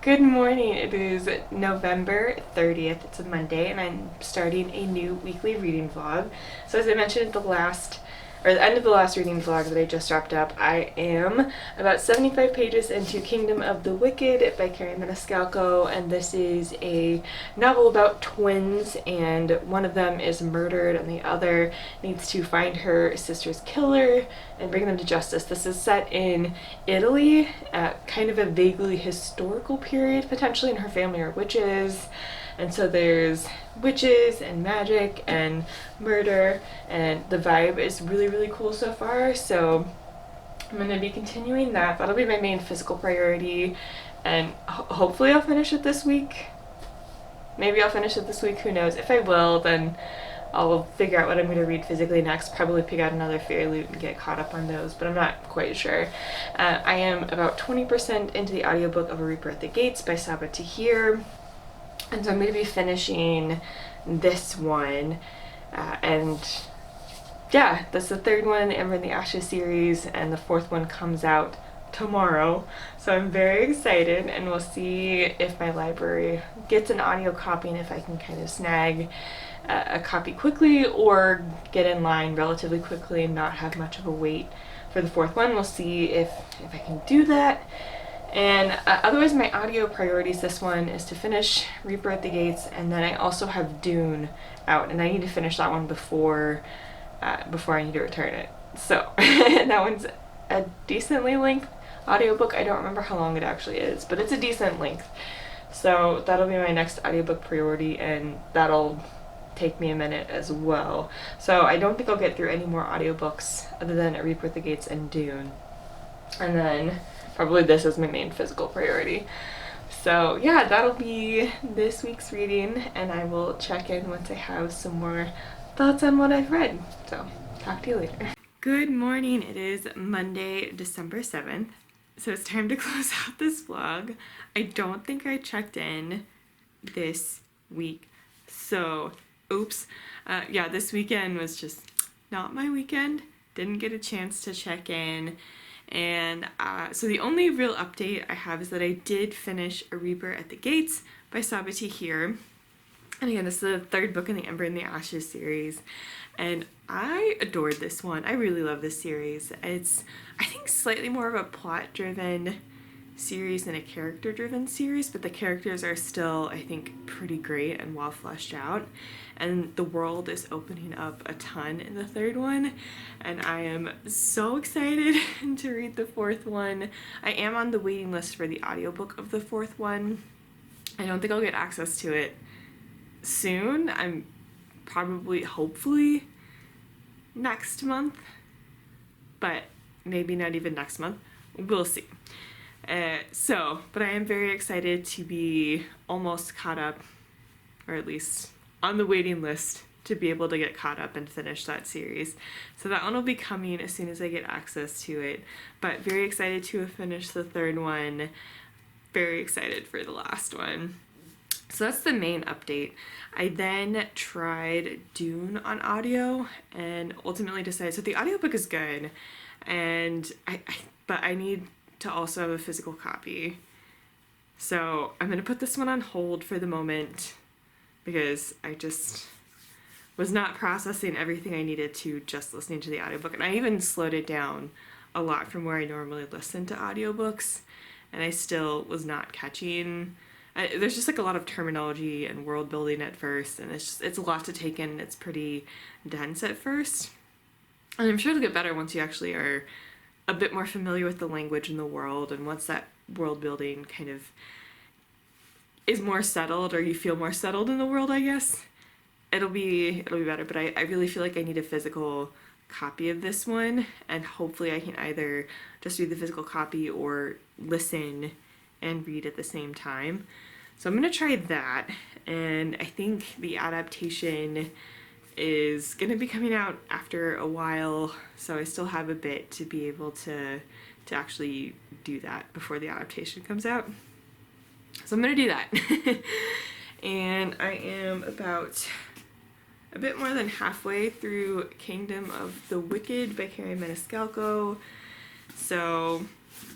Good morning. It is November 30th. It's a Monday, and I'm starting a new weekly reading vlog. So as I mentioned at the end of the last reading vlog that I just wrapped up, I am about 75 pages into Kingdom of the Wicked by Carrie Maniscalco, and this is a novel about twins, and one of them is murdered and the other needs to find her sister's killer and bring them to justice. This is set in Italy at kind of a vaguely historical period. Potentially in her family are witches, and so there's witches and magic and murder, and the vibe is really cool so far. So I'm going to be continuing that. That'll be my main physical priority, and hopefully I'll finish it this week. Maybe I'll finish it this week, who knows. If I will, then I'll figure out what I'm going to read physically next, probably pick out another Fairy Loot and get caught up on those, but I'm not quite sure. I am about 20% into the audiobook of A Reaper at the Gates by Stalah, and so I'm going to be finishing this one, and yeah, that's the third one in the Ember and the Ashes series, and the fourth one comes out tomorrow, so I'm very excited, and we'll see if my library gets an audio copy and if I can kind of snag a copy quickly or get in line relatively quickly and not have much of a wait for the fourth one. We'll see if I can do that. And otherwise, my audio priorities this one is to finish Reaper at the Gates, and then I also have Dune out, and I need to finish that one before I need to return it. So that one's a decently length audiobook. I don't remember how long it actually is, but it's a decent length. So that'll be my next audiobook priority, and that'll take me a minute as well. So I don't think I'll get through any more audiobooks other than A Reaper at the Gates and Dune. And then probably this is my main physical priority. So yeah, that'll be this week's reading, and I will check in once I have some more thoughts on what I've read. So talk to you later. Good morning. It is Monday, December 7th. So it's time to close out this vlog. I don't think I checked in this week. So oops. Yeah, this weekend was just not my weekend. Didn't get a chance to check in. And so the only real update I have is that I did finish A Reaper at the Gates by Stalah. And again, this is the third book in the Ember and the Ashes series. And I adored this one. I really love this series. It's, I think, slightly more of a plot-driven series than a character-driven series, but the characters are still, I think, pretty great and well fleshed out, and the world is opening up a ton in the third one, and I am so excited to read the fourth one. I am on the waiting list for the audiobook of the fourth one. I don't think I'll get access to it soon. I'm probably, hopefully, next month, but maybe not even next month. We'll see. But I am very excited to be almost caught up, or at least on the waiting list to be able to get caught up and finish that series. So that one will be coming as soon as I get access to it, but very excited to have finished the third one, very excited for the last one. So that's the main update. I then tried Dune on audio and ultimately decided, so the audiobook is good, and but I need to also have a physical copy. So I'm gonna put this one on hold for the moment because I just was not processing everything I needed to just listening to the audiobook, and I even slowed it down a lot from where I normally listen to audiobooks, and I still was not catching. There's just like a lot of terminology and world building at first, and it's a lot to take in. It's pretty dense at first, and I'm sure it'll get better once you actually are a bit more familiar with the language and the world, and once that world building kind of is more settled, or you feel more settled in the world, I guess, it'll be better. But I really feel like I need a physical copy of this one, and hopefully I can either just read the physical copy or listen and read at the same time. So I'm gonna try that, and I think the adaptation is gonna be coming out after a while, so I still have a bit to be able to actually do that before the adaptation comes out. So I'm gonna do that. And I am about a bit more than halfway through Kingdom of the Wicked by Carrie Maniscalco. So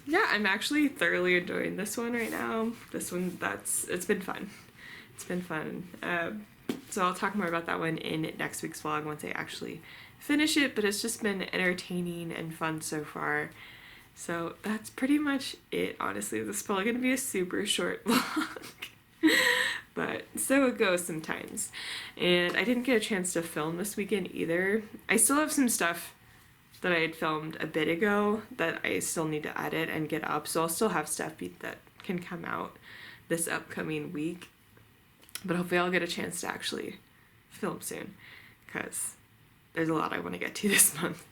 yeah, I'm actually thoroughly enjoying this one right now. This one, it's been fun. It's been fun. So I'll talk more about that one in next week's vlog once I actually finish it, but it's just been entertaining and fun so far. So that's pretty much it, honestly. This is probably going to be a super short vlog. But so it goes sometimes. And I didn't get a chance to film this weekend either. I still have some stuff that I had filmed a bit ago that I still need to edit and get up. So I'll still have stuff that can come out this upcoming week. But hopefully I'll get a chance to actually film soon, because there's a lot I want to get to this month.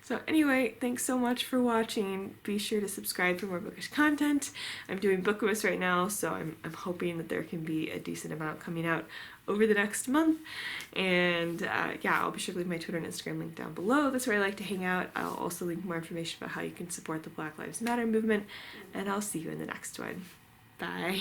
So anyway, thanks so much for watching. Be sure to subscribe for more bookish content. I'm doing Bookmas right now, so I'm hoping that there can be a decent amount coming out over the next month. And yeah, I'll be sure to leave my Twitter and Instagram link down below. That's where I like to hang out. I'll also link more information about how you can support the Black Lives Matter movement, and I'll see you in the next one. Bye.